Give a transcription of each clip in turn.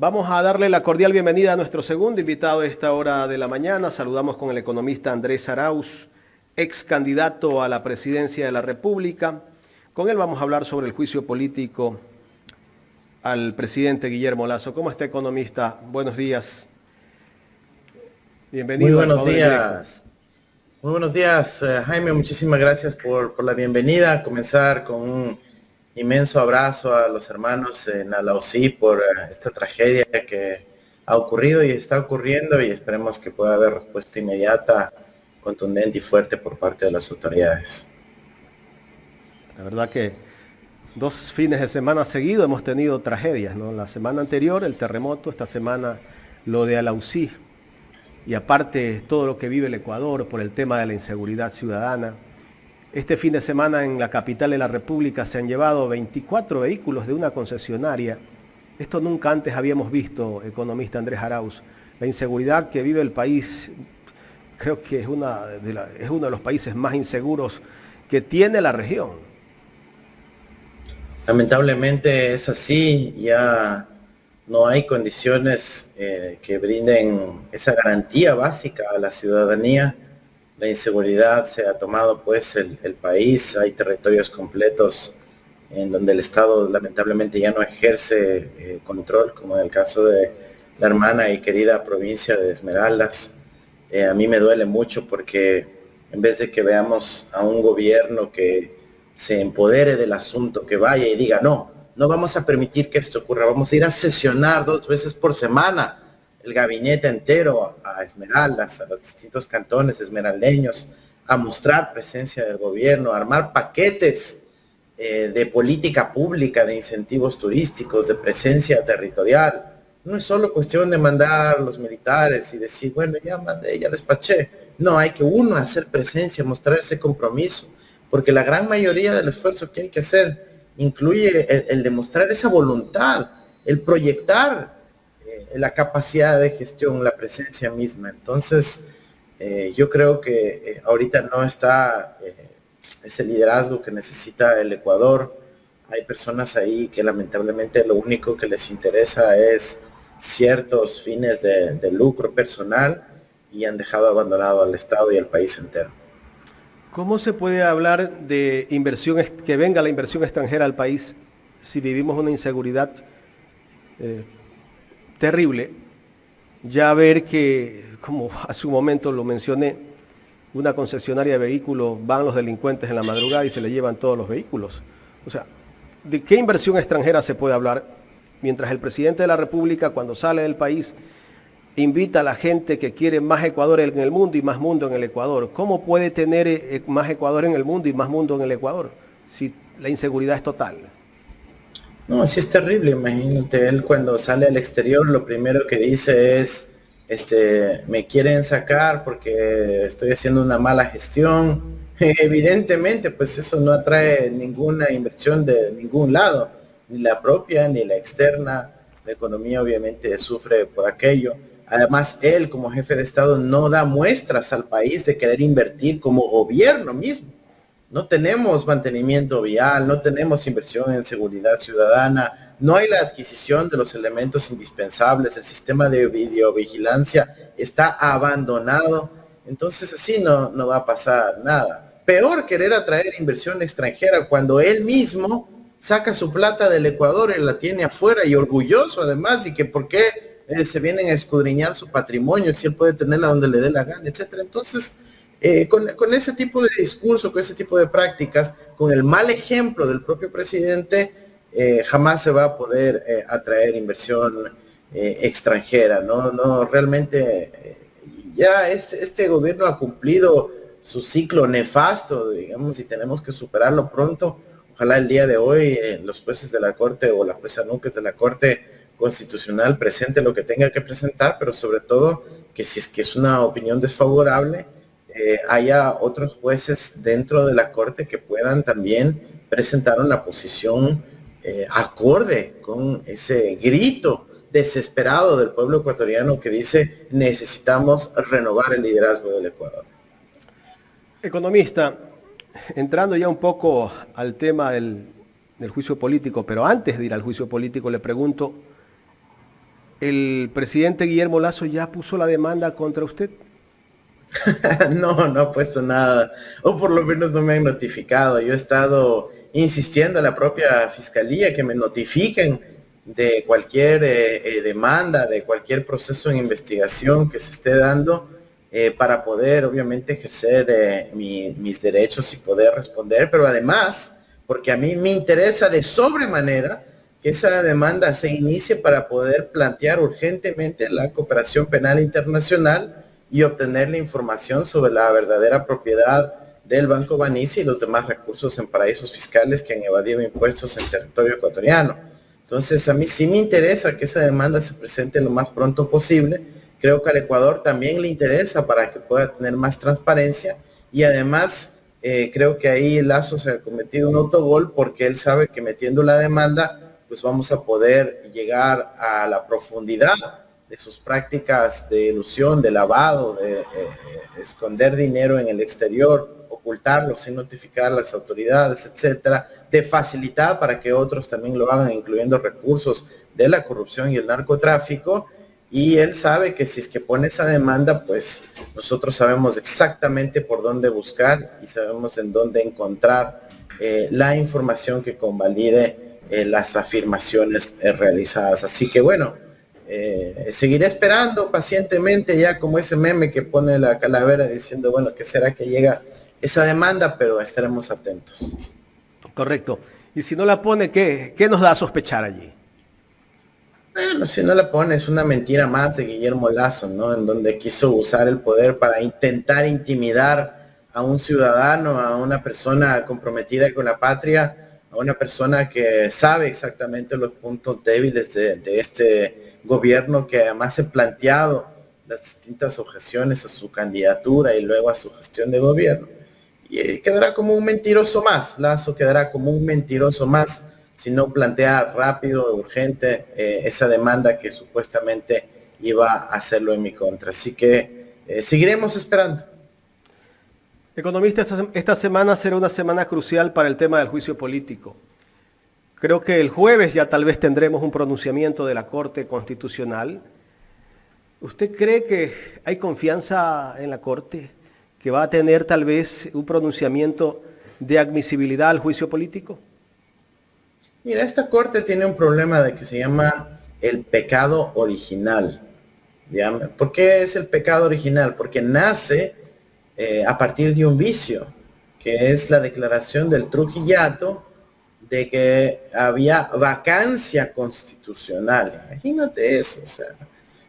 Vamos a darle la cordial bienvenida a nuestro segundo invitado a esta hora de la mañana. Saludamos con el economista Andrés Arauz, ex candidato a la presidencia de la República. Con él vamos a hablar sobre el juicio político al presidente Guillermo Lasso. ¿Cómo está, economista? Buenos días. Muy Bienvenido a buenos Ecuador en directo. días. Muy buenos días, Jaime. Muchísimas gracias por la bienvenida. Comenzar con un inmenso abrazo a los hermanos en Alausí por esta tragedia que ha ocurrido y está ocurriendo, y esperemos que pueda haber respuesta inmediata, contundente y fuerte por parte de las autoridades. La verdad que 2 fines de semana seguidos hemos tenido tragedias, ¿no? La semana anterior el terremoto, esta semana lo de Alausí. Y aparte todo lo que vive el Ecuador por el tema de la inseguridad ciudadana. Este fin de semana en la capital de la República se han llevado 24 vehículos de una concesionaria. Esto nunca antes habíamos visto, economista Andrés Arauz. La inseguridad que vive el país creo que es uno de los países más inseguros que tiene la región. Lamentablemente es así, ya no hay condiciones que brinden esa garantía básica a la ciudadanía. La inseguridad se ha tomado pues el país, hay territorios completos en donde el Estado lamentablemente ya no ejerce control, como en el caso de la hermana y querida provincia de Esmeraldas. A mí me duele mucho porque en vez de que veamos a un gobierno que se empodere del asunto, que vaya y diga, no vamos a permitir que esto ocurra, vamos a ir a sesionar 2 veces por semana el gabinete entero a Esmeraldas, a los distintos cantones esmeraldeños, a mostrar presencia del gobierno, a armar paquetes de política pública, de incentivos turísticos, de presencia territorial. No es solo cuestión de mandar los militares y decir, bueno, ya mandé, ya despaché. No, hay que uno hacer presencia, mostrar ese compromiso, porque la gran mayoría del esfuerzo que hay que hacer incluye el demostrar esa voluntad, el proyectar la capacidad de gestión, la presencia misma. Entonces, yo creo que ahorita no está ese liderazgo que necesita el Ecuador. Hay personas ahí que lamentablemente lo único que les interesa es ciertos fines de lucro personal, y han dejado abandonado al Estado y al país entero. ¿Cómo se puede hablar de inversión, que venga la inversión extranjera al país si vivimos una inseguridad terrible? Ya ver que, como hace un momento lo mencioné, una concesionaria de vehículos, van los delincuentes en la madrugada y se le llevan todos los vehículos. O sea, ¿de qué inversión extranjera se puede hablar mientras el presidente de la República, cuando sale del país, invita a la gente que quiere más Ecuador en el mundo y más mundo en el Ecuador? ¿Cómo puede tener más Ecuador en el mundo y más mundo en el Ecuador si la inseguridad es total? No, sí es terrible. Imagínate, él cuando sale al exterior lo primero que dice es, me quieren sacar porque estoy haciendo una mala gestión. Evidentemente, pues eso no atrae ninguna inversión de ningún lado, ni la propia ni la externa. La economía obviamente sufre por aquello. Además, él como jefe de Estado no da muestras al país de querer invertir como gobierno mismo. No tenemos mantenimiento vial, no tenemos inversión en seguridad ciudadana, no hay la adquisición de los elementos indispensables, el sistema de videovigilancia está abandonado. Entonces así no va a pasar nada. Peor querer atraer inversión extranjera cuando él mismo saca su plata del Ecuador y la tiene afuera, y orgulloso además, y que por qué se vienen a escudriñar su patrimonio si él puede tenerla donde le dé la gana, etcétera. Entonces, con ese tipo de discurso, con ese tipo de prácticas, con el mal ejemplo del propio presidente, jamás se va a poder atraer inversión extranjera. No, realmente ya este gobierno ha cumplido su ciclo nefasto, digamos, y tenemos que superarlo pronto. Ojalá el día de hoy los jueces de la Corte o la jueza Núñez de la Corte Constitucional presente lo que tenga que presentar, pero sobre todo que si es que es una opinión desfavorable, haya otros jueces dentro de la Corte que puedan también presentar una posición acorde con ese grito desesperado del pueblo ecuatoriano que dice necesitamos renovar el liderazgo del Ecuador. Economista, entrando ya un poco al tema del juicio político, pero antes de ir al juicio político le pregunto, ¿El presidente Guillermo Lasso ya puso la demanda contra usted? No, no ha puesto nada, o por lo menos no me han notificado. Yo he estado insistiendo a la propia fiscalía que me notifiquen de cualquier demanda, de cualquier proceso de investigación que se esté dando, para poder obviamente ejercer mis derechos y poder responder, pero además, porque a mí me interesa de sobremanera que esa demanda se inicie para poder plantear urgentemente la cooperación penal internacional y obtener la información sobre la verdadera propiedad del Banco Banissi y los demás recursos en paraísos fiscales que han evadido impuestos en territorio ecuatoriano. Entonces, a mí sí me interesa que esa demanda se presente lo más pronto posible. Creo que al Ecuador también le interesa para que pueda tener más transparencia y además creo que ahí Lasso se ha cometido un autogol porque él sabe que metiendo la demanda pues vamos a poder llegar a la profundidad de sus prácticas de ilusión, de lavado, de esconder dinero en el exterior, ocultarlo sin notificar a las autoridades, etcétera, de facilitar para que otros también lo hagan, incluyendo recursos de la corrupción y el narcotráfico. Y él sabe que si es que pone esa demanda, pues nosotros sabemos exactamente por dónde buscar y sabemos en dónde encontrar la información que convalide las afirmaciones realizadas. Así que bueno, seguiré esperando pacientemente, ya como ese meme que pone la calavera diciendo, bueno, ¿qué será que llega esa demanda? Pero estaremos atentos. Correcto. Y si no la pone, ¿qué nos da a sospechar allí? Bueno, si no la pone, es una mentira más de Guillermo Lasso, ¿no? En donde quiso usar el poder para intentar intimidar a un ciudadano, a una persona comprometida con la patria, a una persona que sabe exactamente los puntos débiles de este gobierno, que además ha planteado las distintas objeciones a su candidatura y luego a su gestión de gobierno. Y quedará como un mentiroso más, Lasso quedará como un mentiroso más si no plantea rápido, urgente, esa demanda que supuestamente iba a hacerlo en mi contra. Así que seguiremos esperando. Economista, esta semana será una semana crucial para el tema del juicio político. Creo que el jueves ya tal vez tendremos un pronunciamiento de la Corte Constitucional. ¿Usted cree que hay confianza en la Corte, que va a tener tal vez un pronunciamiento de admisibilidad al juicio político? Mira, esta Corte tiene un problema de que se llama el pecado original. ¿Ya? ¿Por qué es el pecado original? Porque nace a partir de un vicio, que es la declaración del Trujillato de que había vacancia constitucional. Imagínate eso, o sea,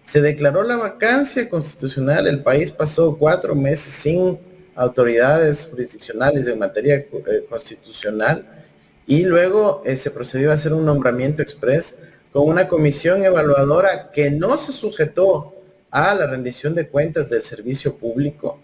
se declaró la vacancia constitucional, el país pasó 4 meses sin autoridades jurisdiccionales en materia constitucional y luego se procedió a hacer un nombramiento express con una comisión evaluadora que no se sujetó a la rendición de cuentas del servicio público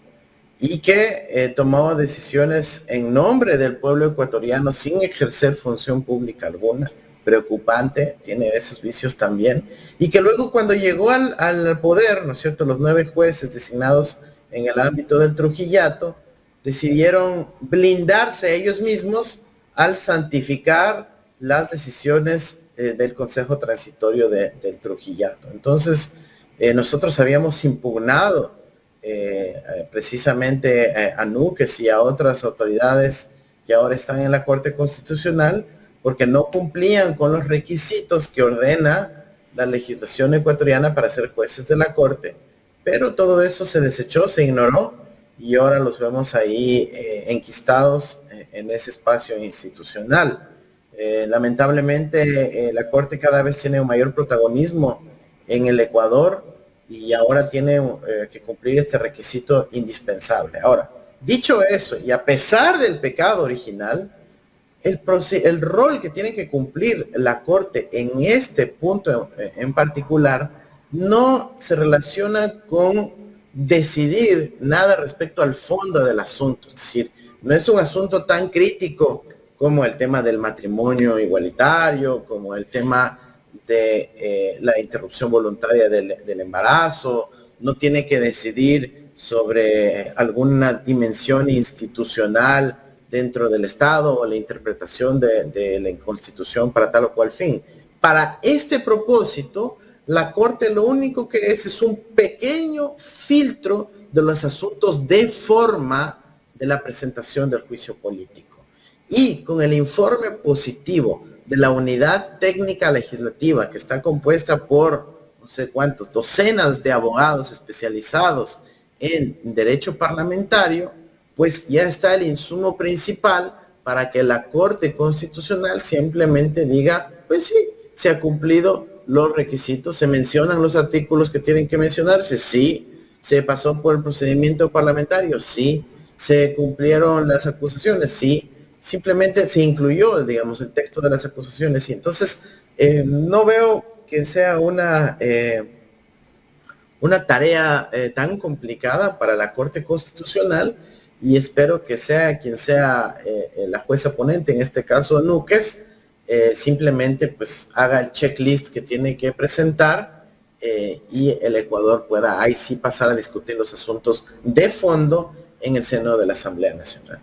y que tomaba decisiones en nombre del pueblo ecuatoriano sin ejercer función pública alguna. Preocupante, tiene esos vicios también, y que luego cuando llegó al poder, ¿no es cierto?, los 9 jueces designados en el ámbito del Trujillato decidieron blindarse ellos mismos al santificar las decisiones del Consejo Transitorio del Trujillato. Entonces, nosotros habíamos impugnado precisamente a Núñez y a otras autoridades que ahora están en la Corte Constitucional porque no cumplían con los requisitos que ordena la legislación ecuatoriana para ser jueces de la Corte, pero todo eso se desechó, se ignoró y ahora los vemos ahí enquistados en ese espacio institucional. Lamentablemente la Corte cada vez tiene un mayor protagonismo en el Ecuador y ahora tiene que cumplir este requisito indispensable. Ahora, dicho eso, y a pesar del pecado original, el rol que tiene que cumplir la Corte en este punto en particular no se relaciona con decidir nada respecto al fondo del asunto. Es decir, no es un asunto tan crítico como el tema del matrimonio igualitario, como el tema de la interrupción voluntaria del embarazo, no tiene que decidir sobre alguna dimensión institucional dentro del Estado o la interpretación de la Constitución para tal o cual fin. Para este propósito, la Corte lo único que es un pequeño filtro de los asuntos de forma de la presentación del juicio político. Y con el informe positivo de la unidad técnica legislativa, que está compuesta por no sé cuántos, docenas de abogados especializados en derecho parlamentario, pues ya está el insumo principal para que la Corte Constitucional simplemente diga, pues sí, se ha cumplido los requisitos, se mencionan los artículos que tienen que mencionarse, sí, se pasó por el procedimiento parlamentario, sí, se cumplieron las acusaciones, sí, simplemente se incluyó, digamos, el texto de las acusaciones, y entonces no veo que sea una tarea tan complicada para la Corte Constitucional, y espero que sea quien sea la jueza ponente, en este caso Núquez, simplemente pues haga el checklist que tiene que presentar y el Ecuador pueda ahí sí pasar a discutir los asuntos de fondo en el seno de la Asamblea Nacional.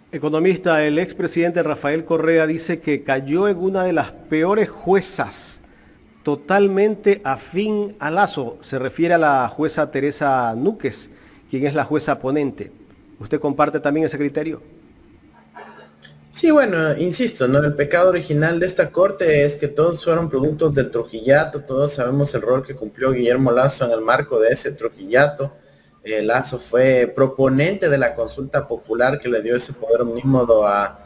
Economista, el expresidente Rafael Correa dice que cayó en una de las peores juezas totalmente afín a Lazo. Se refiere a la jueza Teresa Núquez, quien es la jueza ponente. ¿Usted comparte también ese criterio? Sí, bueno, insisto, ¿no? El pecado original de esta corte es que todos fueron productos del Trujillato, todos sabemos el rol que cumplió Guillermo Lazo en el marco de ese Trujillato. Lazo fue proponente de la consulta popular que le dio ese poder omnímodo a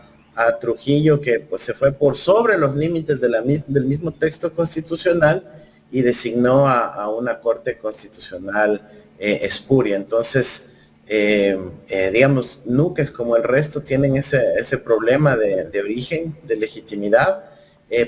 Trujillo, que pues se fue por sobre los límites de del mismo texto constitucional y designó a una corte constitucional espuria. Entonces, digamos, Núquez como el resto tienen ese problema de origen, de legitimidad,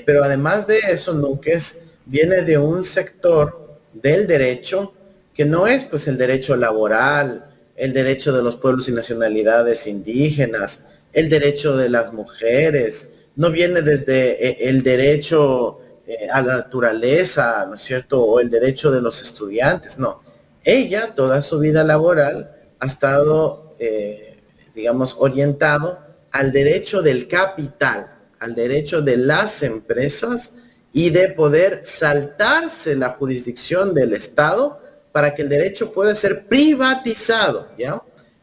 pero además de eso, Núquez viene de un sector del derecho que no es pues el derecho laboral, el derecho de los pueblos y nacionalidades indígenas, el derecho de las mujeres, no viene desde el derecho a la naturaleza, ¿no es cierto?, o el derecho de los estudiantes, no. Ella, toda su vida laboral, ha estado, digamos, orientado al derecho del capital, al derecho de las empresas y de poder saltarse la jurisdicción del Estado para que el derecho pueda ser privatizado, ¿ya?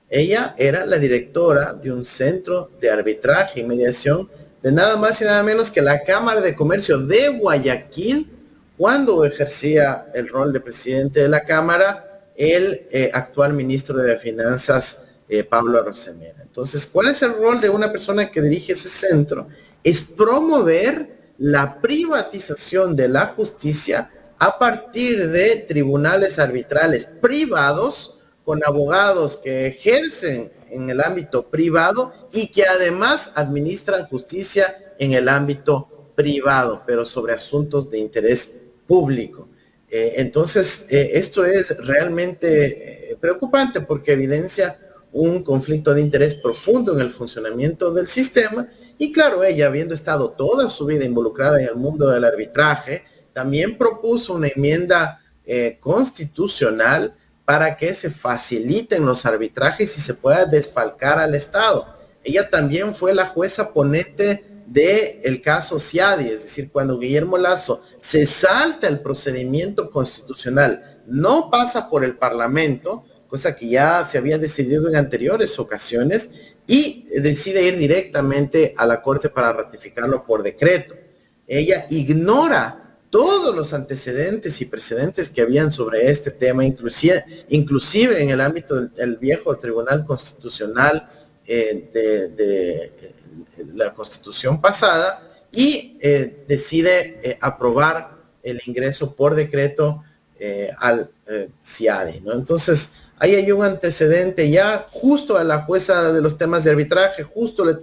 Ella era la directora de un centro de arbitraje y mediación de nada más y nada menos que la Cámara de Comercio de Guayaquil, cuando ejercía el rol de presidente de la Cámara el actual ministro de Finanzas, Pablo Arosemena. Entonces, ¿cuál es el rol de una persona que dirige ese centro? Es promover la privatización de la justicia a partir de tribunales arbitrales privados con abogados que ejercen en el ámbito privado y que además administran justicia en el ámbito privado, pero sobre asuntos de interés público. Entonces, esto es realmente preocupante porque evidencia un conflicto de interés profundo en el funcionamiento del sistema y claro, ella habiendo estado toda su vida involucrada en el mundo del arbitraje, también propuso una enmienda constitucional para que se faciliten los arbitrajes y se pueda desfalcar al Estado. Ella también fue la jueza ponente del caso Ciadi, es decir, cuando Guillermo Lazo se salta el procedimiento constitucional, no pasa por el Parlamento, cosa que ya se había decidido en anteriores ocasiones, y decide ir directamente a la Corte para ratificarlo por decreto. Ella ignora todos los antecedentes y precedentes que habían sobre este tema, inclusive en el ámbito del viejo Tribunal Constitucional de la Constitución pasada, y decide aprobar el ingreso por decreto al CIADI, ¿no? Entonces, ahí hay un antecedente ya justo a la jueza de los temas de arbitraje, justo le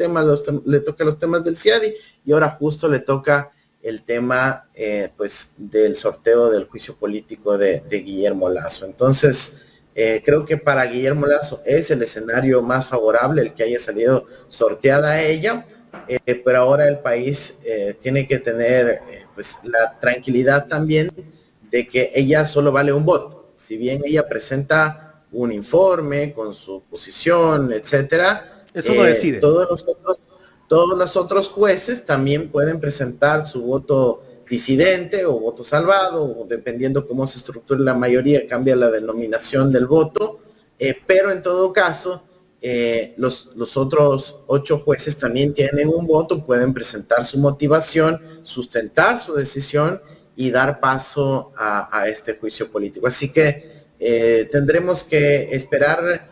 toca los temas del CIADI, y ahora justo le toca el tema pues del sorteo del juicio político de Guillermo Lazo. Entonces, creo que para Guillermo Lazo es el escenario más favorable el que haya salido sorteada a ella, pero ahora el país tiene que tener pues la tranquilidad también de que ella solo vale un voto. Si bien ella presenta un informe con su posición, etcétera, eso no decide. Todos los otros jueces también pueden presentar su voto disidente o voto salvado, o dependiendo cómo se estructure la mayoría, cambia la denominación del voto, pero en todo caso, los otros 8 jueces también tienen un voto, pueden presentar su motivación, sustentar su decisión y dar paso a este juicio político. Así que tendremos que esperar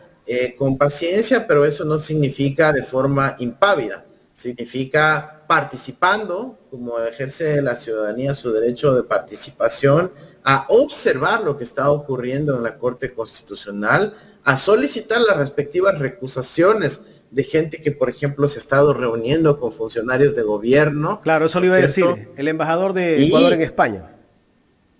con paciencia, pero eso no significa de forma impávida, significa participando, como ejerce la ciudadanía su derecho de participación, a observar lo que está ocurriendo en la Corte Constitucional, a solicitar las respectivas recusaciones de gente que, por ejemplo, se ha estado reuniendo con funcionarios de gobierno. Claro, eso lo iba a decir, el embajador de Ecuador en España.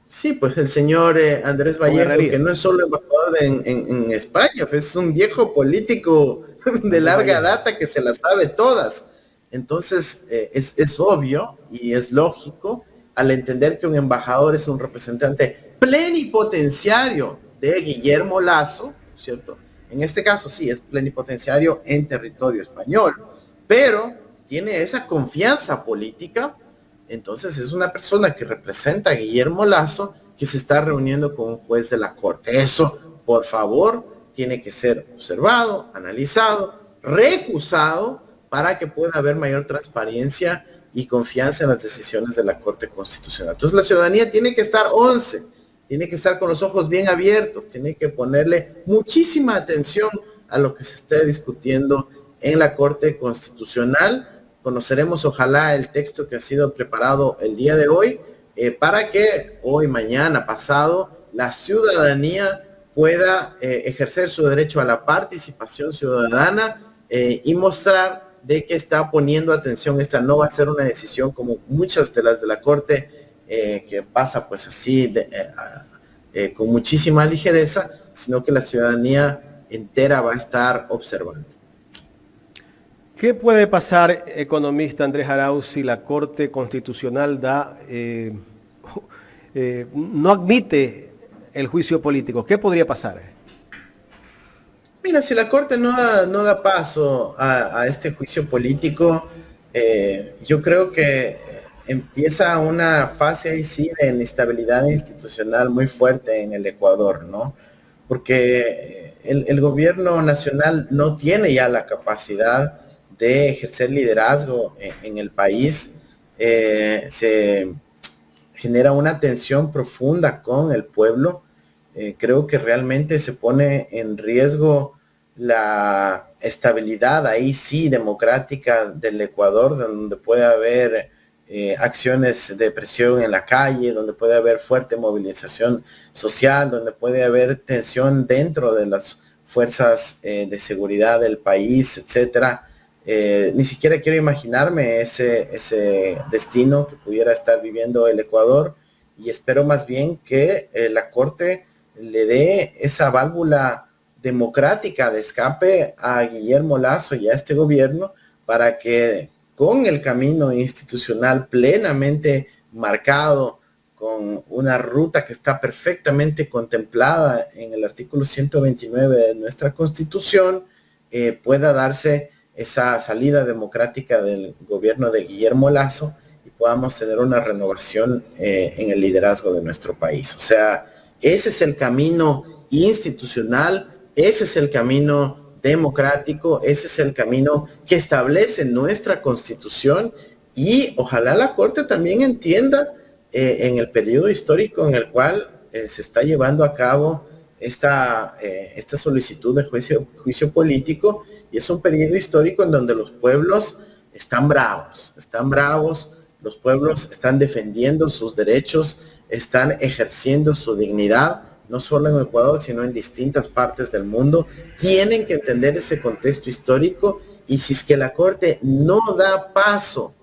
Sí, pues el señor Andrés Vallejo, que no es solo embajador en España, pues es un viejo político de larga data que se las sabe todas. Entonces, es obvio y es lógico al entender que un embajador es un representante plenipotenciario de Guillermo Lasso, ¿cierto? En este caso sí, es plenipotenciario en territorio español, pero tiene esa confianza política. Entonces es una persona que representa a Guillermo Lasso que se está reuniendo con un juez de la Corte. Eso, por favor, tiene que ser observado, analizado, recusado para que pueda haber mayor transparencia y confianza en las decisiones de la Corte Constitucional. Entonces la ciudadanía tiene que estar tiene que estar con los ojos bien abiertos, tiene que ponerle muchísima atención a lo que se esté discutiendo en la Corte Constitucional. Conoceremos ojalá el texto que ha sido preparado el día de hoy para que hoy, mañana, pasado, la ciudadanía pueda ejercer su derecho a la participación ciudadana y mostrar de que está poniendo atención. Esta no va a ser una decisión como muchas de las de la Corte que pasa pues así con muchísima ligereza, sino que la ciudadanía entera va a estar observando. ¿Qué puede pasar, economista Andrés Arauz, si la Corte Constitucional no admite el juicio político? ¿Qué podría pasar? Mira, si la Corte no da paso a este juicio político, yo creo que empieza una fase ahí sí de inestabilidad institucional muy fuerte en el Ecuador, ¿no? Porque el gobierno nacional no tiene ya la capacidad de ejercer liderazgo en el país. Se genera una tensión profunda con el pueblo. Creo que realmente se pone en riesgo la estabilidad ahí sí democrática del Ecuador, donde puede haber acciones de presión en la calle, donde puede haber fuerte movilización social, donde puede haber tensión dentro de las fuerzas de seguridad del país, etcétera. Ni siquiera quiero imaginarme ese destino que pudiera estar viviendo el Ecuador, y espero más bien que la Corte le dé esa válvula democrática de escape a Guillermo Lasso y a este gobierno para que con el camino institucional plenamente marcado, con una ruta que está perfectamente contemplada en el artículo 129 de nuestra Constitución, pueda darse esa salida democrática del gobierno de Guillermo Lasso y podamos tener una renovación en el liderazgo de nuestro país. O sea, ese es el camino institucional, ese es el camino democrático, ese es el camino que establece nuestra Constitución, y ojalá la Corte también entienda en el periodo histórico en el cual se está llevando a cabo esta solicitud de juicio político, y es un periodo histórico en donde los pueblos están bravos, los pueblos están defendiendo sus derechos, están ejerciendo su dignidad, no solo en Ecuador, sino en distintas partes del mundo. Tienen que entender ese contexto histórico, y si es que la Corte no da paso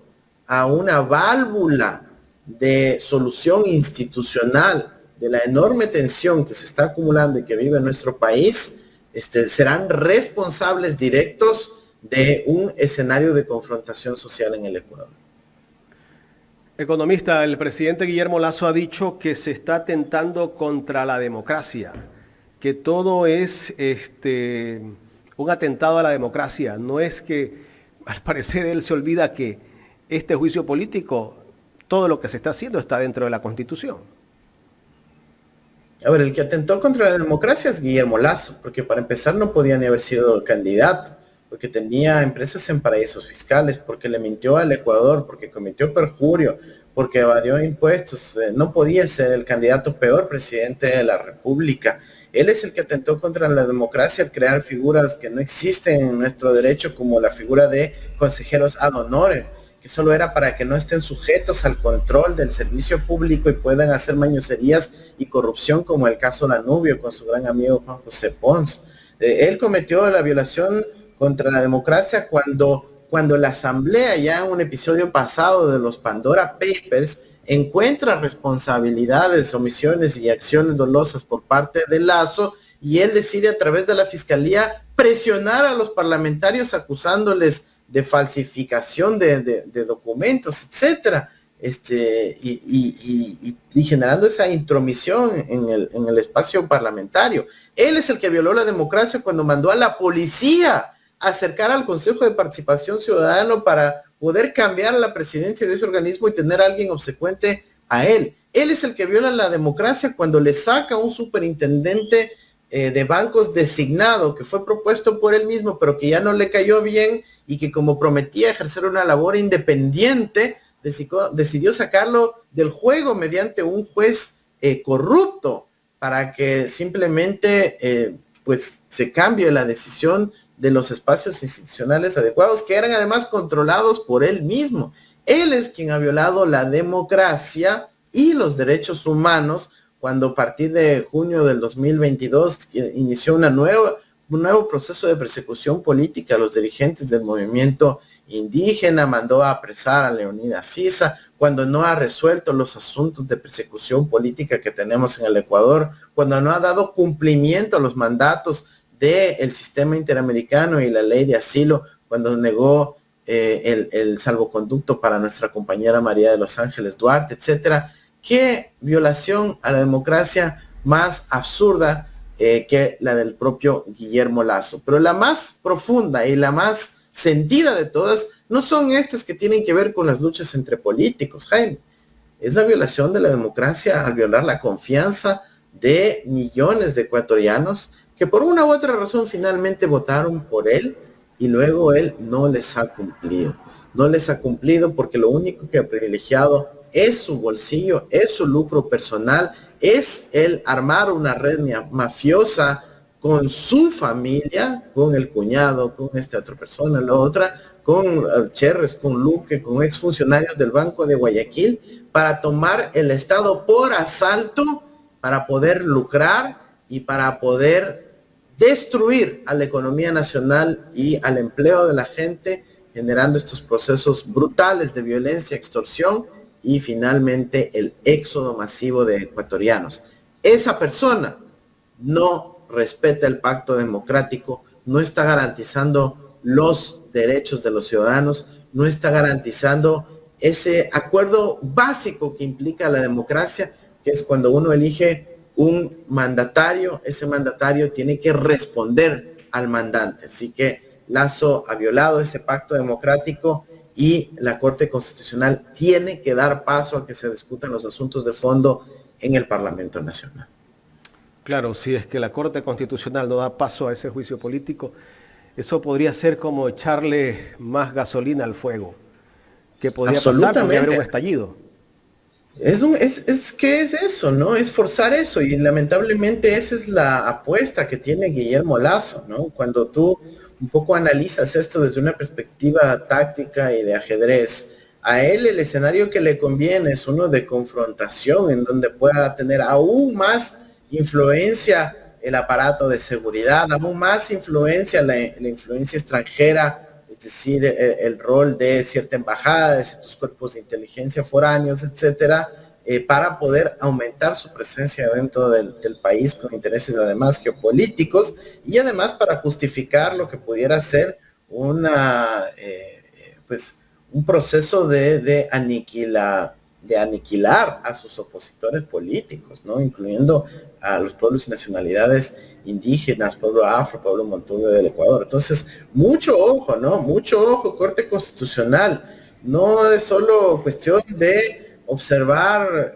a una válvula de solución institucional de la enorme tensión que se está acumulando y que vive nuestro país, serán responsables directos de un escenario de confrontación social en el Ecuador. Economista, el presidente Guillermo Lasso ha dicho que se está atentando contra la democracia, que todo es un atentado a la democracia. No es que, al parecer, él se olvida que este juicio político todo lo que se está haciendo está dentro de la Constitución. A ver, el que atentó contra la democracia es Guillermo Lasso, porque para empezar no podía ni haber sido candidato, porque tenía empresas en paraísos fiscales, porque le mintió al Ecuador, porque cometió perjurio, porque evadió impuestos. No podía ser el candidato peor presidente de la República. Él es el que atentó contra la democracia al crear figuras que no existen en nuestro derecho, como la figura de consejeros ad honorem, que solo era para que no estén sujetos al control del servicio público y puedan hacer mañoserías y corrupción, como el caso Danubio con su gran amigo Juan José Pons. Él cometió la violación contra la democracia cuando la Asamblea, ya en un episodio pasado de los Pandora Papers, encuentra responsabilidades, omisiones y acciones dolosas por parte de Lasso, y él decide a través de la Fiscalía presionar a los parlamentarios acusándoles de falsificación de documentos, etcétera, y generando esa intromisión en el espacio parlamentario. Él es el que violó la democracia cuando mandó a la policía a acercar al Consejo de Participación Ciudadano para poder cambiar la presidencia de ese organismo y tener a alguien obsecuente a él. Él es el que viola la democracia cuando le saca un superintendente de bancos designado que fue propuesto por él mismo, pero que ya no le cayó bien y que, como prometía ejercer una labor independiente, decidió sacarlo del juego mediante un juez corrupto para que simplemente pues se cambie la decisión de los espacios institucionales adecuados, que eran además controlados por él mismo. Él es quien ha violado la democracia y los derechos humanos cuando a partir de junio del 2022 inició un nuevo proceso de persecución política a los dirigentes del movimiento indígena, mandó a apresar a Leonidas Sisa, cuando no ha resuelto los asuntos de persecución política que tenemos en el Ecuador, cuando no ha dado cumplimiento a los mandatos del sistema interamericano y la ley de asilo, cuando negó el salvoconducto para nuestra compañera María de los Ángeles Duarte, etcétera. ¿Qué violación a la democracia más absurda que la del propio Guillermo Lasso? Pero la más profunda y la más sentida de todas no son estas que tienen que ver con las luchas entre políticos, Jaime. Es la violación de la democracia al violar la confianza de millones de ecuatorianos que por una u otra razón finalmente votaron por él y luego él no les ha cumplido. No les ha cumplido porque lo único que ha privilegiado es su bolsillo, es su lucro personal, es el armar una red mafiosa con su familia, con el cuñado, con esta otra persona, la otra, con Cherres, con Luque, con exfuncionarios del Banco de Guayaquil, para tomar el Estado por asalto, para poder lucrar y para poder destruir a la economía nacional y al empleo de la gente, generando estos procesos brutales de violencia, extorsión y finalmente el éxodo masivo de ecuatorianos. Esa persona no respeta el pacto democrático, no está garantizando los derechos de los ciudadanos, no está garantizando ese acuerdo básico que implica la democracia, que es cuando uno elige un mandatario, ese mandatario tiene que responder al mandante. Así que Lasso ha violado ese pacto democrático y la Corte Constitucional tiene que dar paso a que se discutan los asuntos de fondo en el Parlamento Nacional. Claro, si es que la Corte Constitucional no da paso a ese juicio político, eso podría ser como echarle más gasolina al fuego. ¿Qué podría pasar? Podría haber un estallido. ¿Qué es eso, no? Es forzar eso, y lamentablemente esa es la apuesta que tiene Guillermo Lasso, ¿no? Cuando tú un poco analizas esto desde una perspectiva táctica y de ajedrez, a él el escenario que le conviene es uno de confrontación, en donde pueda tener aún más influencia el aparato de seguridad, aún más influencia la influencia extranjera, es decir, el rol de cierta embajada, de ciertos cuerpos de inteligencia foráneos, etcétera, para poder aumentar su presencia dentro del país con intereses además geopolíticos y además para justificar lo que pudiera ser un proceso de aniquilar a sus opositores políticos, ¿no? Incluyendo a los pueblos y nacionalidades indígenas, pueblo afro, pueblo montuno del Ecuador. Entonces, mucho ojo, ¿no? Mucho ojo, Corte Constitucional. No es solo cuestión de observar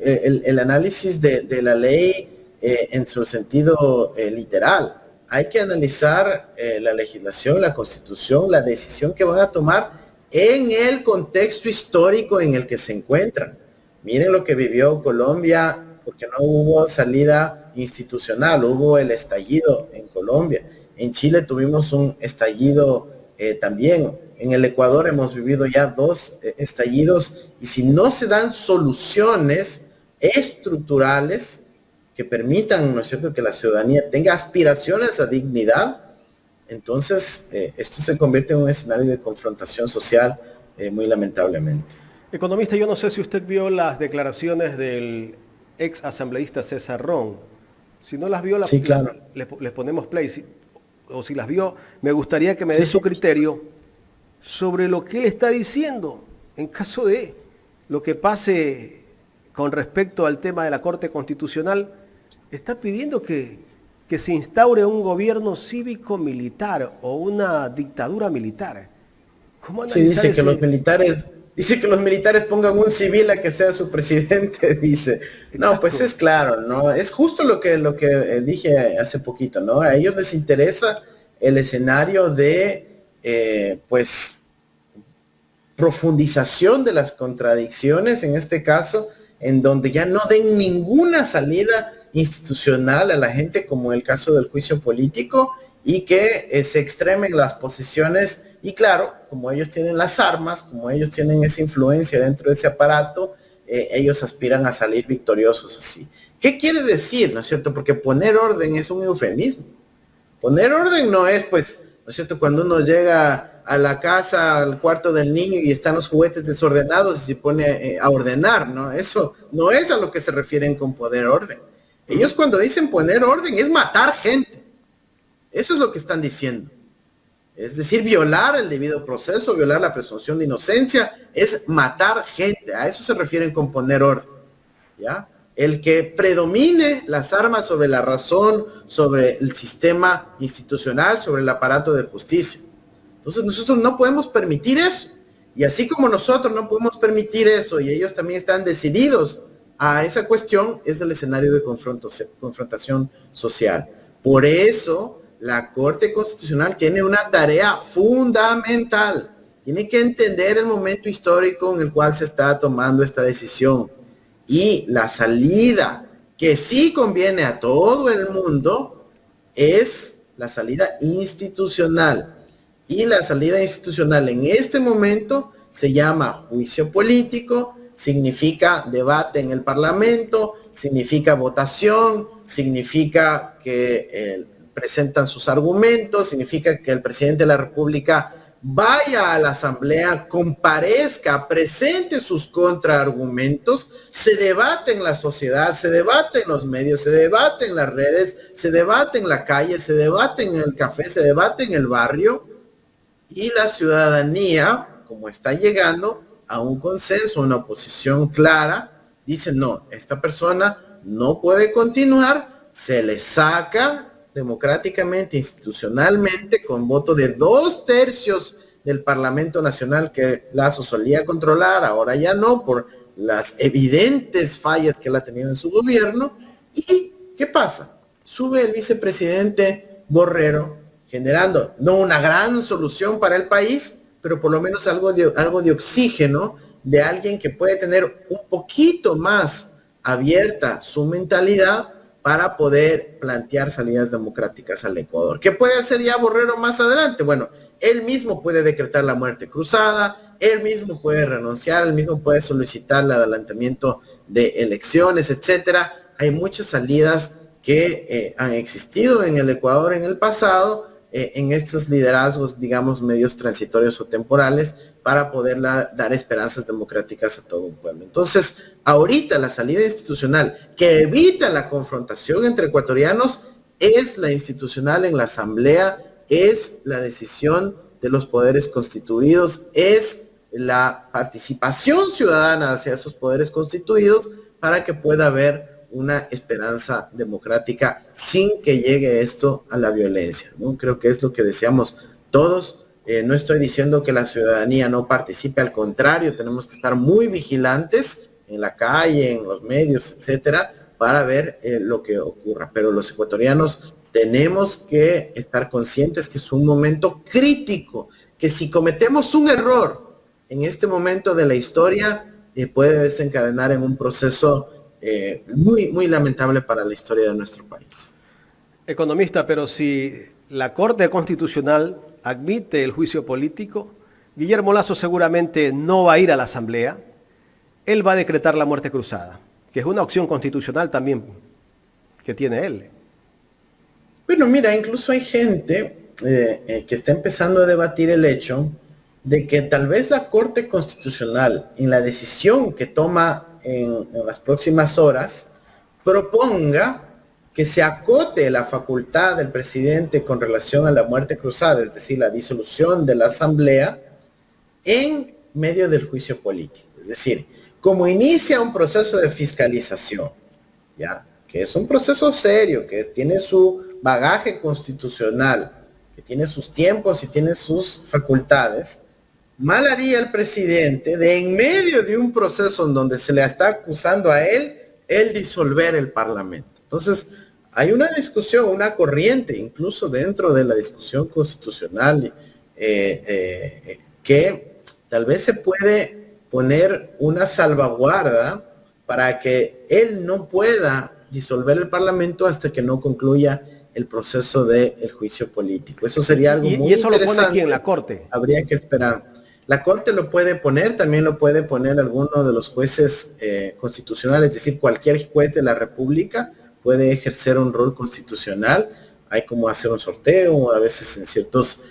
el análisis de la ley en su sentido literal. Hay que analizar la legislación, la constitución, la decisión que van a tomar en el contexto histórico en el que se encuentran. Miren lo que vivió Colombia, porque no hubo salida institucional, hubo el estallido en Colombia. En Chile tuvimos un estallido también. En el Ecuador hemos vivido ya 2 estallidos, y si no se dan soluciones estructurales que permitan, ¿no es cierto?, que la ciudadanía tenga aspiraciones a dignidad, entonces esto se convierte en un escenario de confrontación social muy lamentablemente. Economista, yo no sé si usted vio las declaraciones del ex asambleísta César Ron. Si no las vio, sí, claro. les ponemos play. O si las vio, me gustaría que me dé su criterio sobre lo que él está diciendo en caso de lo que pase con respecto al tema de la Corte Constitucional. Está pidiendo que se instaure un gobierno cívico-militar o una dictadura militar. ¿Cómo sí, dice que los militares pongan un civil a que sea su presidente, dice. Exacto. No, pues es claro, ¿no? Es justo lo que dije hace poquito, ¿no? A ellos les interesa el escenario de, pues, profundización de las contradicciones, en este caso, en donde ya no den ninguna salida institucional a la gente, como el caso del juicio político, y que se extremen las posiciones. Y claro, como ellos tienen las armas, como ellos tienen esa influencia dentro de ese aparato, ellos aspiran a salir victoriosos así. ¿Qué quiere decir, no es cierto? Porque poner orden es un eufemismo. Poner orden no es, pues, ¿no es cierto?, cuando uno llega a la casa, al cuarto del niño y están los juguetes desordenados y se pone a ordenar, ¿no? Eso no es a lo que se refieren con poner orden. Ellos cuando dicen poner orden es matar gente. Eso es lo que están diciendo. Es decir, violar el debido proceso, violar la presunción de inocencia, es matar gente. A eso se refieren con poner orden, ¿ya? El que predomine las armas sobre la razón, sobre el sistema institucional, sobre el aparato de justicia. Entonces nosotros no podemos permitir eso. Y así como nosotros no podemos permitir eso, y ellos también están decididos a esa cuestión, es el escenario de confrontación social. Por eso la Corte Constitucional tiene una tarea fundamental. Tiene que entender el momento histórico en el cual se está tomando esta decisión. Y la salida que sí conviene a todo el mundo es la salida institucional. Y la salida institucional en este momento se llama juicio político, significa debate en el Parlamento, significa votación, significa que presentan sus argumentos, significa que el presidente de la República vaya a la Asamblea, comparezca, presente sus contraargumentos, se debate en la sociedad, se debate en los medios, se debate en las redes, se debate en la calle, se debate en el café, se debate en el barrio, y la ciudadanía, como está llegando a un consenso, una posición clara, dice no, esta persona no puede continuar, se le saca democráticamente, institucionalmente, con voto de 2/3 del Parlamento Nacional que Lasso solía controlar, ahora ya no, por las evidentes fallas que él ha tenido en su gobierno. ¿Y qué pasa? Sube el vicepresidente Borrero, generando no una gran solución para el país, pero por lo menos algo de oxígeno, de alguien que puede tener un poquito más abierta su mentalidad para poder plantear salidas democráticas al Ecuador. ¿Qué puede hacer ya Borrero más adelante? Bueno, él mismo puede decretar la muerte cruzada, él mismo puede renunciar, él mismo puede solicitar el adelantamiento de elecciones, etcétera. Hay muchas salidas que han existido en el Ecuador en el pasado, en estos liderazgos, digamos, medios transitorios o temporales, para poder dar esperanzas democráticas a todo un pueblo. Entonces, ahorita la salida institucional que evita la confrontación entre ecuatorianos es la institucional en la Asamblea, es la decisión de los poderes constituidos, es la participación ciudadana hacia esos poderes constituidos para que pueda haber una esperanza democrática sin que llegue esto a la violencia, ¿no? Creo que es lo que deseamos todos, No estoy diciendo que la ciudadanía no participe, al contrario, tenemos que estar muy vigilantes en la calle, en los medios, etcétera, para ver lo que ocurra. Pero los ecuatorianos tenemos que estar conscientes que es un momento crítico, que si cometemos un error en este momento de la historia, puede desencadenar en un proceso muy lamentable para la historia de nuestro país. Economista, pero si la Corte Constitucional admite el juicio político, Guillermo Lasso seguramente no va a ir a la Asamblea, él va a decretar la muerte cruzada, que es una opción constitucional también que tiene él. Bueno, mira, incluso hay gente que está empezando a debatir el hecho de que tal vez la Corte Constitucional, en la decisión que toma en las próximas horas, proponga que se acote la facultad del presidente con relación a la muerte cruzada, es decir, la disolución de la Asamblea en medio del juicio político. Es decir, como inicia un proceso de fiscalización, ¿ya? Que es un proceso serio, que tiene su bagaje constitucional, que tiene sus tiempos y tiene sus facultades, mal haría el presidente de en medio de un proceso en donde se le está acusando a él, el disolver el Parlamento. Entonces, hay una discusión, una corriente, incluso dentro de la discusión constitucional, que tal vez se puede poner una salvaguarda para que él no pueda disolver el Parlamento hasta que no concluya el proceso del juicio político. Eso sería algo muy eso interesante. ¿Lo pone aquí en la Corte? Habría que esperar. La Corte lo puede poner, también lo puede poner alguno de los jueces constitucionales, es decir, cualquier juez de la República puede ejercer un rol constitucional. Hay como hacer un sorteo, a veces en ciertos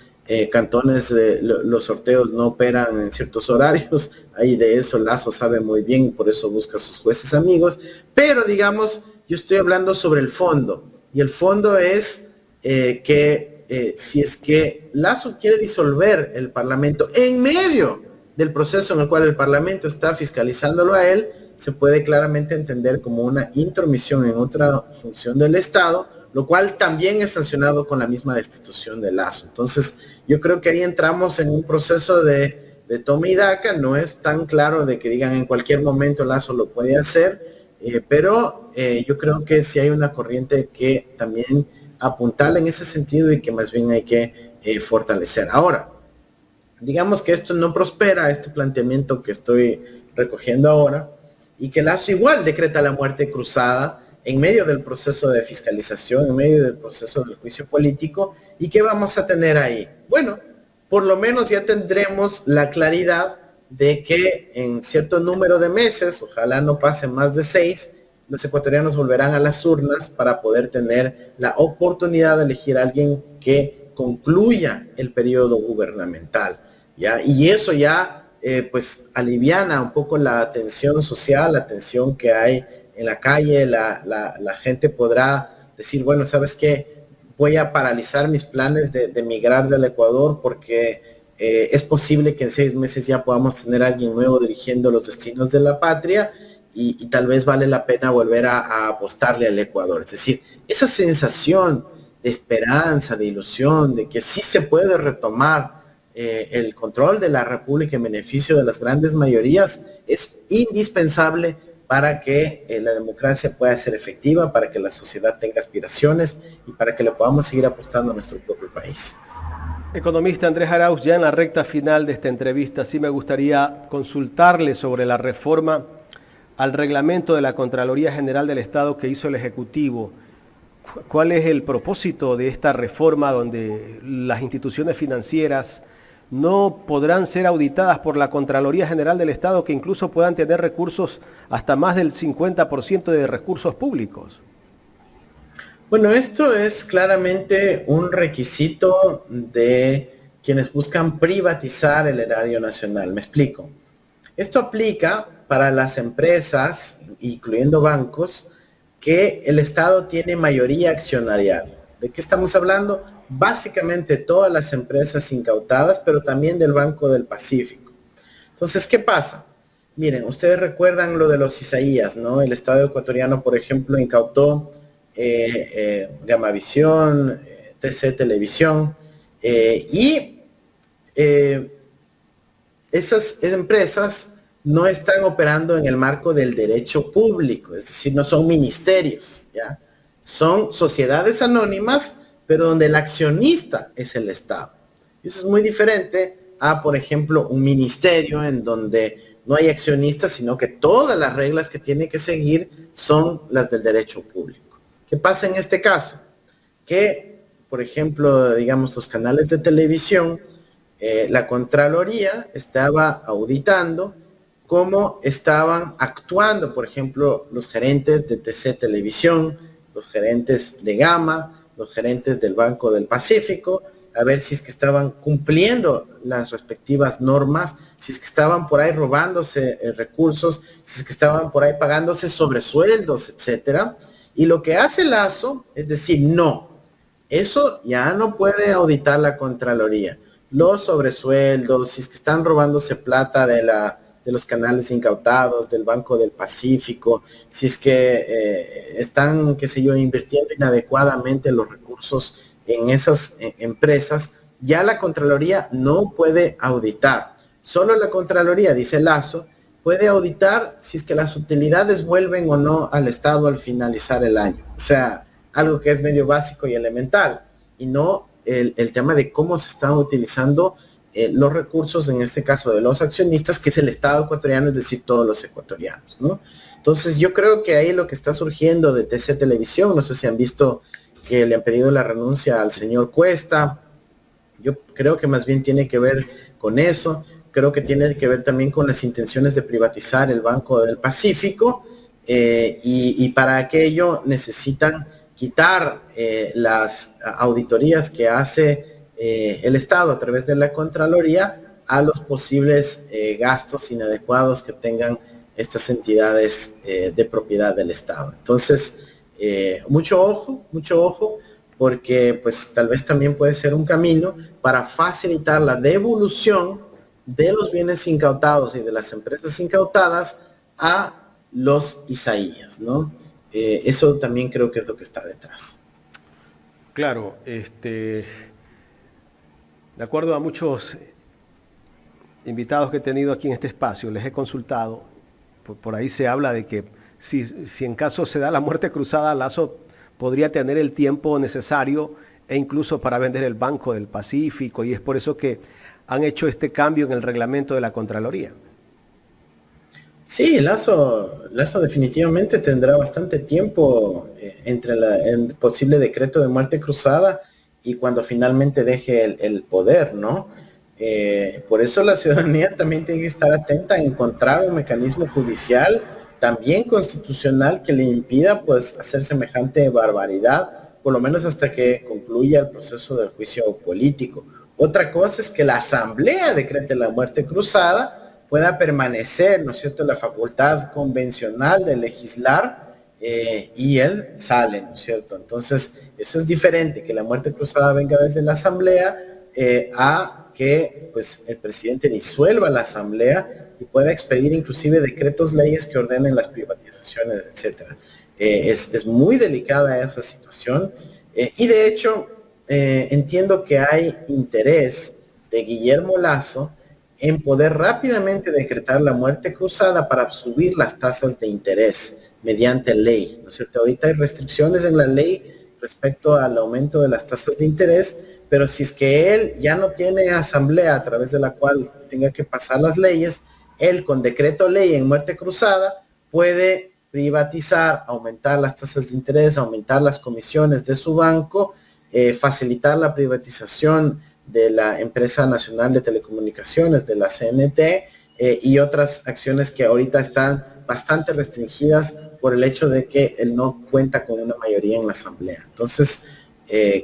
cantones los sorteos no operan en ciertos horarios, ahí de eso Lasso sabe muy bien, por eso busca a sus jueces amigos, pero digamos, yo estoy hablando sobre el fondo, y el fondo es que si es que Lasso quiere disolver el Parlamento en medio del proceso en el cual el Parlamento está fiscalizándolo a él, se puede claramente entender como una intromisión en otra función del Estado, lo cual también es sancionado con la misma destitución de Lasso. Entonces, yo creo que ahí entramos en un proceso de toma y daca. No es tan claro de que digan en cualquier momento Lasso lo puede hacer, pero yo creo que sí hay una corriente que también apuntala en ese sentido y que más bien hay que fortalecer. Ahora, digamos que esto no prospera, este planteamiento que estoy recogiendo ahora, y que Lasso igual decreta la muerte cruzada en medio del proceso de fiscalización, en medio del proceso del juicio político. ¿Y qué vamos a tener ahí? Bueno, por lo menos ya tendremos la claridad de que en cierto número de meses, ojalá no pase más de 6, los ecuatorianos volverán a las urnas para poder tener la oportunidad de elegir a alguien que concluya el periodo gubernamental, ¿ya? Y eso ya pues aliviana un poco la tensión social, la tensión que hay en la calle. La gente podrá decir, bueno, ¿sabes qué? Voy a paralizar mis planes de emigrar del Ecuador porque es posible que en 6 meses ya podamos tener a alguien nuevo dirigiendo los destinos de la patria y tal vez vale la pena volver a apostarle al Ecuador. Es decir, esa sensación de esperanza, de ilusión, de que sí se puede retomar el control de la República en beneficio de las grandes mayorías es indispensable para que la democracia pueda ser efectiva, para que la sociedad tenga aspiraciones y para que le podamos seguir apostando a nuestro propio país. Economista Andrés Arauz, ya en la recta final de esta entrevista, sí me gustaría consultarle sobre la reforma al reglamento de la Contraloría General del Estado que hizo el Ejecutivo. ¿Cuál es el propósito de esta reforma donde las instituciones financieras no podrán ser auditadas por la Contraloría General del Estado, que incluso puedan tener recursos hasta más del 50% de recursos públicos? Bueno, esto es claramente un requisito de quienes buscan privatizar el erario nacional. Me explico. Esto aplica para las empresas, incluyendo bancos, que el Estado tiene mayoría accionarial. ¿De qué estamos hablando? Básicamente todas las empresas incautadas, pero también del Banco del Pacífico. Entonces, ¿qué pasa? Miren, ustedes recuerdan lo de los Isaías, ¿no? El Estado ecuatoriano, por ejemplo, incautó Gamavisión, TC Televisión, y esas empresas no están operando en el marco del derecho público, es decir, no son ministerios, ¿ya? Son sociedades anónimas, pero donde el accionista es el Estado. Y eso es muy diferente a, por ejemplo, un ministerio en donde no hay accionistas, sino que todas las reglas que tiene que seguir son las del derecho público. ¿Qué pasa en este caso? Que, por ejemplo, digamos, los canales de televisión, la Contraloría estaba auditando cómo estaban actuando, por ejemplo, los gerentes de TC Televisión, los gerentes de Gama, los gerentes del Banco del Pacífico, a ver si es que estaban cumpliendo las respectivas normas, si es que estaban por ahí robándose recursos, si es que estaban por ahí pagándose sobresueldos, etcétera. Y lo que hace Lazo es decir, no, eso ya no puede auditar la Contraloría. Los sobresueldos, si es que están robándose plata de los canales incautados, del Banco del Pacífico, si es que están, qué sé yo, invirtiendo inadecuadamente los recursos en esas empresas, ya la Contraloría no puede auditar. Solo la Contraloría, dice Lazo, puede auditar si es que las utilidades vuelven o no al Estado al finalizar el año. O sea, algo que es medio básico y elemental, y no el tema de cómo se están utilizando los recursos, en este caso de los accionistas, que es el Estado ecuatoriano, es decir, todos los ecuatorianos, ¿no? Entonces yo creo que ahí lo que está surgiendo de TC Televisión, no sé si han visto que le han pedido la renuncia al señor Cuesta, yo creo que más bien tiene que ver con eso, creo que tiene que ver también con las intenciones de privatizar el Banco del Pacífico, y para aquello necesitan quitar las auditorías que hace el Estado a través de la Contraloría a los posibles gastos inadecuados que tengan estas entidades de propiedad del Estado. Entonces, mucho ojo, porque pues tal vez también puede ser un camino para facilitar la devolución de los bienes incautados y de las empresas incautadas a los Isaías, ¿no? Eso también creo que es lo que está detrás. Claro, de acuerdo a muchos invitados que he tenido aquí en este espacio, les he consultado, por ahí se habla de que si en caso se da la muerte cruzada, Lazo podría tener el tiempo necesario e incluso para vender el Banco del Pacífico, y es por eso que han hecho este cambio en el reglamento de la Contraloría. Sí, Lazo definitivamente tendrá bastante tiempo entre el posible decreto de muerte cruzada y cuando finalmente deje el poder, ¿no? Por eso la ciudadanía también tiene que estar atenta a encontrar un mecanismo judicial, también constitucional, que le impida pues hacer semejante barbaridad, por lo menos hasta que concluya el proceso del juicio político. Otra cosa es que la Asamblea decrete la muerte cruzada, pueda permanecer, ¿no es cierto?, la facultad convencional de legislar, y él sale, ¿no es cierto? Entonces, eso es diferente, que la muerte cruzada venga desde la Asamblea, a que pues el presidente disuelva la Asamblea y pueda expedir inclusive decretos leyes que ordenen las privatizaciones, etcétera. Es muy delicada esa situación, y de hecho entiendo que hay interés de Guillermo Lazo en poder rápidamente decretar la muerte cruzada para subir las tasas de interés mediante ley, ¿no es cierto? Ahorita hay restricciones en la ley respecto al aumento de las tasas de interés, pero si es que él ya no tiene asamblea a través de la cual tenga que pasar las leyes, él con decreto ley en muerte cruzada puede privatizar, aumentar las tasas de interés, aumentar las comisiones de su banco, facilitar la privatización de la Empresa Nacional de Telecomunicaciones, de la CNT, y otras acciones que ahorita están bastante restringidas por el hecho de que él no cuenta con una mayoría en la Asamblea. Entonces,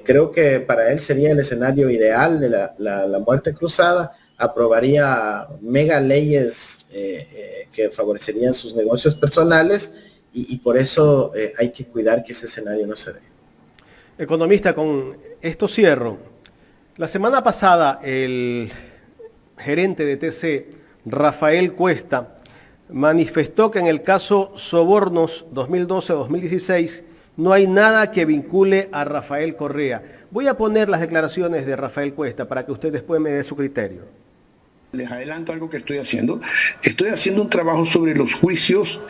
creo que para él sería el escenario ideal de la muerte cruzada, aprobaría mega leyes que favorecerían sus negocios personales, y por eso hay que cuidar que ese escenario no se dé. Economista, con esto cierro. La semana pasada el gerente de TC, Rafael Cuesta, manifestó que en el caso Sobornos 2012-2016 no hay nada que vincule a Rafael Correa. Voy a poner las declaraciones de Rafael Cuesta para que usted después me dé su criterio. Les adelanto algo que estoy haciendo. Estoy haciendo un trabajo sobre los juicios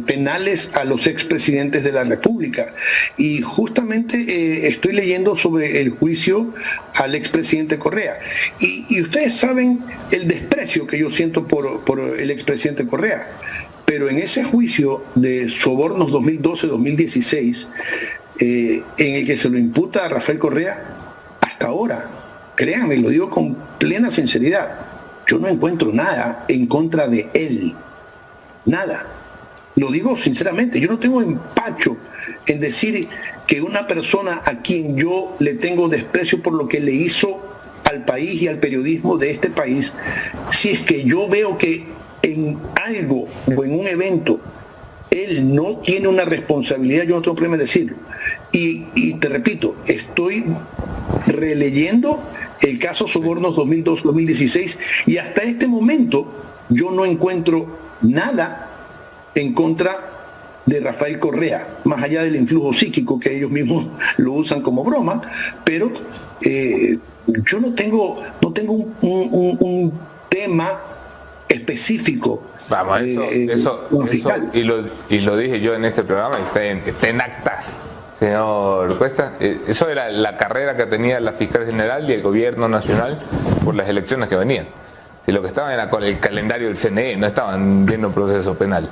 penales a los expresidentes de la República. Y justamente estoy leyendo sobre el juicio al expresidente Correa. Y ustedes saben el desprecio que yo siento por el expresidente Correa. Pero en ese juicio de sobornos 2012-2016, en el que se lo imputa a Rafael Correa, hasta ahora, créanme, lo digo con plena sinceridad, yo no encuentro nada en contra de él. Nada. Lo digo sinceramente, yo no tengo empacho en decir que una persona a quien yo le tengo desprecio por lo que le hizo al país y al periodismo de este país, si es que yo veo que en algo o en un evento él no tiene una responsabilidad, yo no tengo problema en decirlo. Y te repito, estoy releyendo el caso Sobornos 2002-2016 y hasta este momento yo no encuentro nada en contra de Rafael Correa, más allá del influjo psíquico que ellos mismos lo usan como broma, pero yo no tengo un tema específico. Vamos, eso y lo dije yo en este programa, está en actas, señor Cuesta. Eso era la carrera que tenía la fiscal general y el gobierno nacional por las elecciones que venían. Y lo que estaban era con el calendario del CNE, no estaban viendo un proceso penal.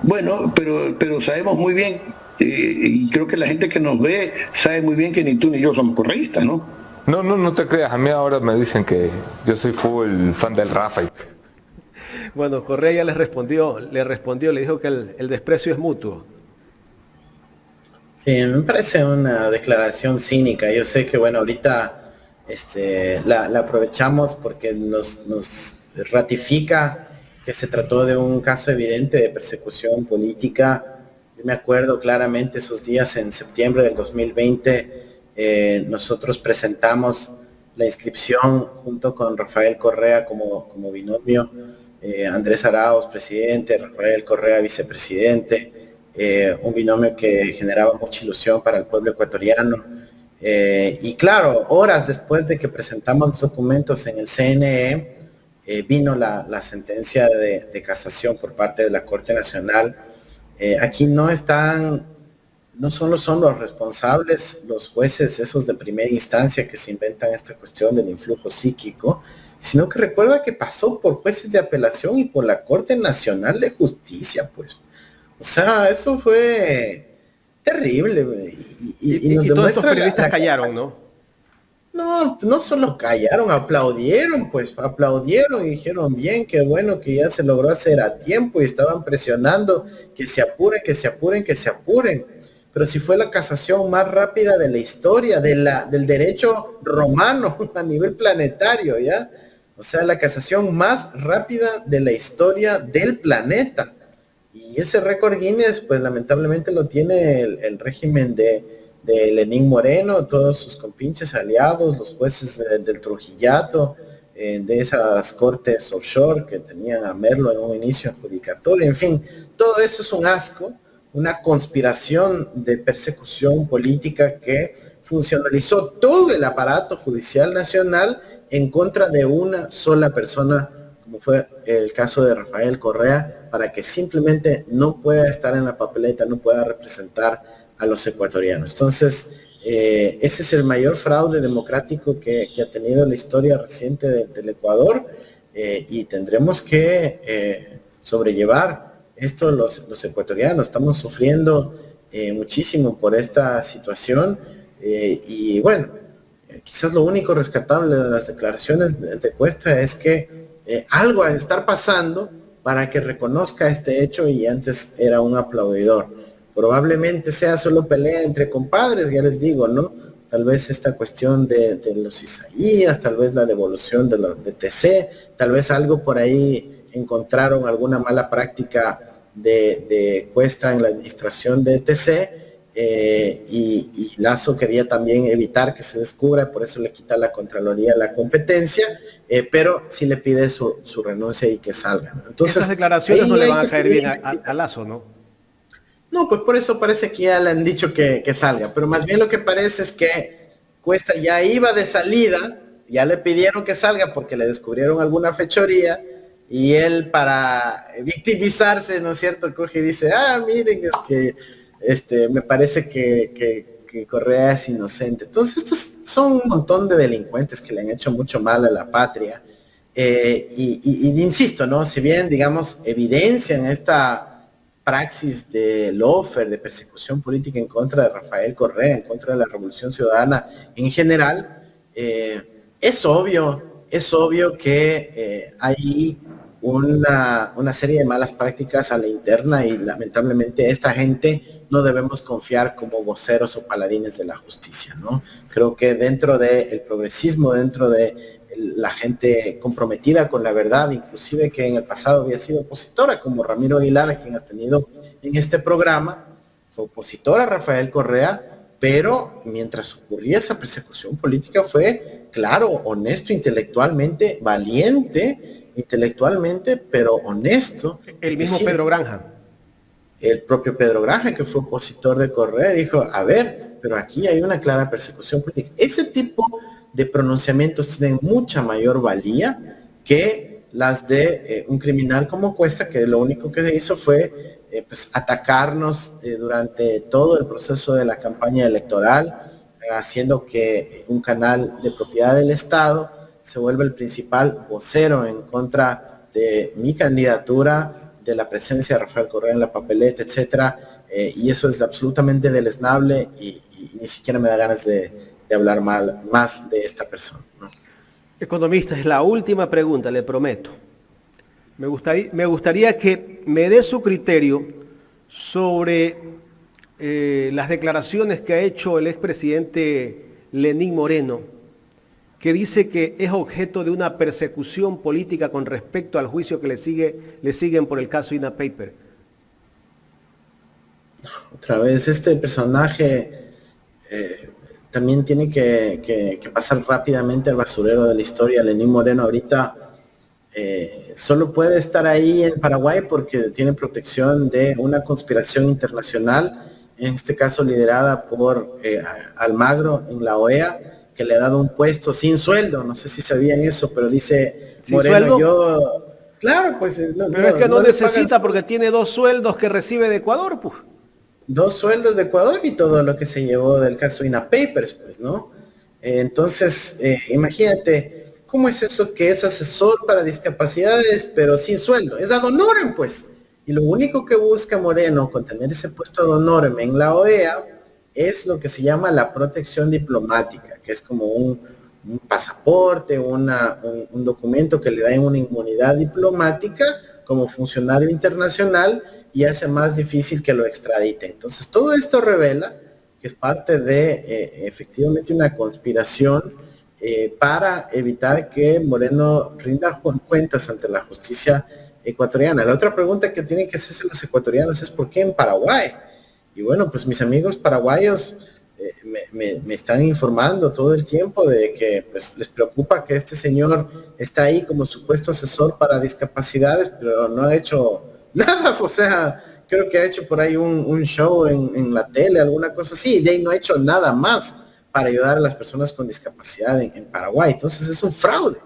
Bueno, pero sabemos muy bien, y creo que la gente que nos ve sabe muy bien que ni tú ni yo somos correístas, ¿no? No te creas, a mí ahora me dicen que yo soy full fan del Rafa. Bueno, Correa ya le respondió, le dijo que el desprecio es mutuo. Sí, me parece una declaración cínica. Yo sé que, bueno, ahorita la aprovechamos porque nos ratifica que se trató de un caso evidente de persecución política. Yo me acuerdo claramente esos días en septiembre del 2020, nosotros presentamos la inscripción junto con Rafael Correa como binomio, Andrés Arauz, presidente, Rafael Correa, vicepresidente, un binomio que generaba mucha ilusión para el pueblo ecuatoriano. Y claro, horas después de que presentamos los documentos en el CNE, vino la sentencia de casación por parte de la Corte Nacional. Aquí no solo son los responsables, los jueces esos de primera instancia que se inventan esta cuestión del influjo psíquico, sino que recuerda que pasó por jueces de apelación y por la Corte Nacional de Justicia, pues. O sea, eso fue terrible. Y nos todos estos demuestra periodistas callaron, ¿no? No solo callaron, aplaudieron y dijeron bien, qué bueno que ya se logró hacer a tiempo y estaban presionando que se apuren. Pero si fue la casación más rápida de la historia, del derecho romano a nivel planetario, ¿ya? O sea, la casación más rápida de la historia del planeta. Y ese récord Guinness, pues lamentablemente lo tiene el régimen de Lenín Moreno, todos sus compinches aliados, los jueces del Trujillato, de esas cortes offshore que tenían a Merlo en un inicio adjudicatorio, en fin, todo eso es un asco, una conspiración de persecución política que funcionalizó todo el aparato judicial nacional en contra de una sola persona, como fue el caso de Rafael Correa, para que simplemente no pueda estar en la papeleta, no pueda representar a los ecuatorianos. Entonces, ese es el mayor fraude democrático que ha tenido la historia reciente del Ecuador, y tendremos que sobrellevar esto los ecuatorianos. Estamos sufriendo muchísimo por esta situación, y bueno, quizás lo único rescatable de las declaraciones de Cuesta es que algo ha de estar pasando para que reconozca este hecho, y antes era un aplaudidor. Probablemente sea solo pelea entre compadres, ya les digo, ¿no? Tal vez esta cuestión de los Isaías, tal vez la devolución de TC, tal vez algo por ahí encontraron, alguna mala práctica de Cuesta en la administración de TC, y Lazo quería también evitar que se descubra, por eso le quita la Contraloría la competencia, pero sí le pide su renuncia y que salga. Entonces, esas declaraciones no le van a caer bien a Lazo, ¿no? No, pues por eso parece que ya le han dicho que salga, pero más bien lo que parece es que Cuesta ya iba de salida, ya le pidieron que salga porque le descubrieron alguna fechoría, y él, para victimizarse, ¿no es cierto?, coge y dice, miren, es que me parece que Correa es inocente. Entonces estos son un montón de delincuentes que le han hecho mucho mal a la patria, y insisto, ¿no?, si bien, digamos, evidencian esta praxis de lawfare, de persecución política en contra de Rafael Correa, en contra de la Revolución Ciudadana en general, es obvio que hay una serie de malas prácticas a la interna, y lamentablemente esta gente no debemos confiar como voceros o paladines de la justicia, ¿no? Creo que dentro del progresismo, dentro de la gente comprometida con la verdad, inclusive que en el pasado había sido opositora, como Ramiro Aguilar, a quien has tenido en este programa, fue opositora a Rafael Correa, pero mientras ocurría esa persecución política fue, claro, honesto intelectualmente, valiente intelectualmente, pero honesto. El mismo Pedro Granja. El propio Pedro Granja, que fue opositor de Correa, dijo, a ver, pero aquí hay una clara persecución política. Ese tipo de pronunciamientos tienen mucha mayor valía que las de un criminal como Cuesta, que lo único que hizo fue pues atacarnos durante todo el proceso de la campaña electoral, haciendo que un canal de propiedad del Estado se vuelva el principal vocero en contra de mi candidatura, de la presencia de Rafael Correa en la papeleta, etcétera, y eso es absolutamente deleznable, y ni siquiera me da ganas de hablar más de esta persona, ¿no? Economista, es la última pregunta, le prometo. Me gustaría que me dé su criterio sobre las declaraciones que ha hecho el expresidente Lenín Moreno, que dice que es objeto de una persecución política con respecto al juicio que le siguen por el caso INA Paper. Otra vez, este personaje también tiene que pasar rápidamente al basurero de la historia. Lenín Moreno ahorita solo puede estar ahí en Paraguay porque tiene protección de una conspiración internacional, en este caso liderada por Almagro en la OEA, que le ha dado un puesto sin sueldo. No sé si sabían eso, pero dice Moreno, yo... Claro, pues... pero es que no necesita, porque tiene 2 sueldos que recibe de Ecuador, pues. 2 sueldos de Ecuador y todo lo que se llevó del caso INA Papers, pues, ¿no? Entonces, imagínate, ¿cómo es eso que es asesor para discapacidades, pero sin sueldo? Es ad honorem, pues. Y lo único que busca Moreno con tener ese puesto ad honorem en la OEA es lo que se llama la protección diplomática, que es como un pasaporte, un documento que le da una inmunidad diplomática como funcionario internacional, y hace más difícil que lo extradite. Entonces, todo esto revela que es parte de efectivamente una conspiración para evitar que Moreno rinda cuentas ante la justicia ecuatoriana. La otra pregunta que tienen que hacerse los ecuatorianos es ¿por qué en Paraguay? Y bueno, pues mis amigos paraguayos me están informando todo el tiempo de que pues les preocupa que este señor está ahí como supuesto asesor para discapacidades, pero no ha hecho nada. O sea, creo que ha hecho por ahí un show en la tele, alguna cosa así, y de ahí no ha hecho nada más para ayudar a las personas con discapacidad en Paraguay. Entonces es un fraude,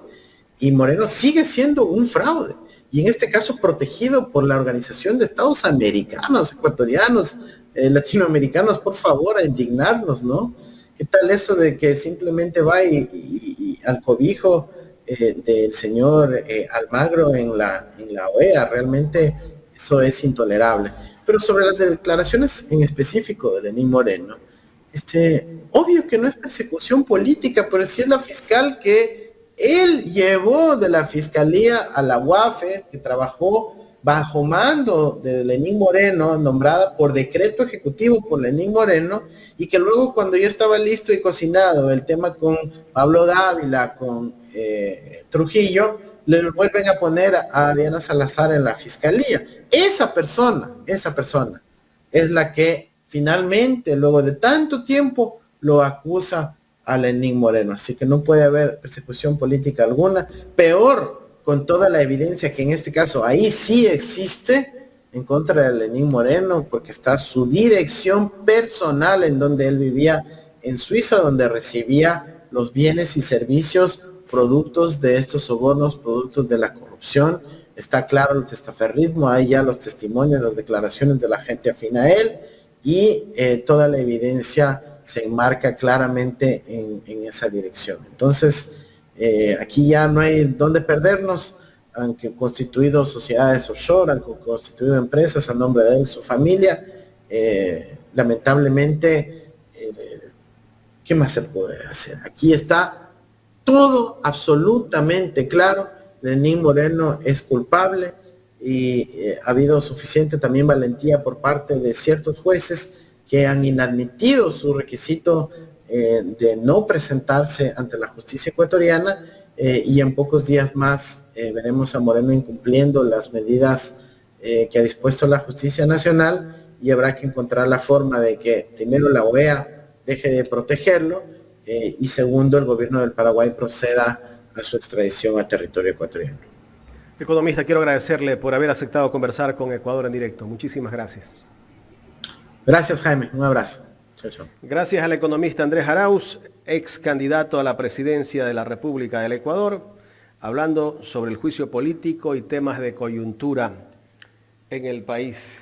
y Moreno sigue siendo un fraude, y en este caso protegido por la Organización de Estados Americanos, ecuatorianos, latinoamericanos. Por favor, a indignarnos, ¿no? ¿Qué tal eso de que simplemente va y al cobijo del señor Almagro en la OEA? Realmente eso es intolerable. Pero sobre las declaraciones en específico de Lenín Moreno, obvio que no es persecución política, pero sí es la fiscal que él llevó de la fiscalía a la UAFE, que trabajó bajo mando de Lenín Moreno, nombrada por decreto ejecutivo por Lenín Moreno, y que luego, cuando ya estaba listo y cocinado el tema con Pablo Dávila, con Trujillo, le vuelven a poner a Diana Salazar en la fiscalía. Esa persona es la que finalmente, luego de tanto tiempo, lo acusa a Lenín Moreno. Así que no puede haber persecución política alguna. Peor, con toda la evidencia que en este caso ahí sí existe, en contra de Lenín Moreno, porque está su dirección personal en donde él vivía en Suiza, donde recibía los bienes y servicios productos de estos sobornos, productos de la corrupción. Está claro el testaferrismo, hay ya los testimonios, las declaraciones de la gente afín a él, y toda la evidencia se enmarca claramente en esa dirección. Entonces, aquí ya no hay dónde perdernos. Han constituido sociedades offshore, han constituido empresas a nombre de él, su familia. Lamentablemente, ¿qué más se puede hacer? Aquí está todo absolutamente claro. Lenín Moreno es culpable y ha habido suficiente también valentía por parte de ciertos jueces que han inadmitido su requisito de no presentarse ante la justicia ecuatoriana, y en pocos días más veremos a Moreno incumpliendo las medidas que ha dispuesto la justicia nacional, y habrá que encontrar la forma de que primero la OEA deje de protegerlo y segundo el gobierno del Paraguay proceda a su extradición al territorio ecuatoriano. Economista, quiero agradecerle por haber aceptado conversar con Ecuador en directo. Muchísimas gracias. Gracias, Jaime. Un abrazo. Chao, chao. Gracias al economista Andrés Arauz, ex candidato a la presidencia de la República del Ecuador, hablando sobre el juicio político y temas de coyuntura en el país.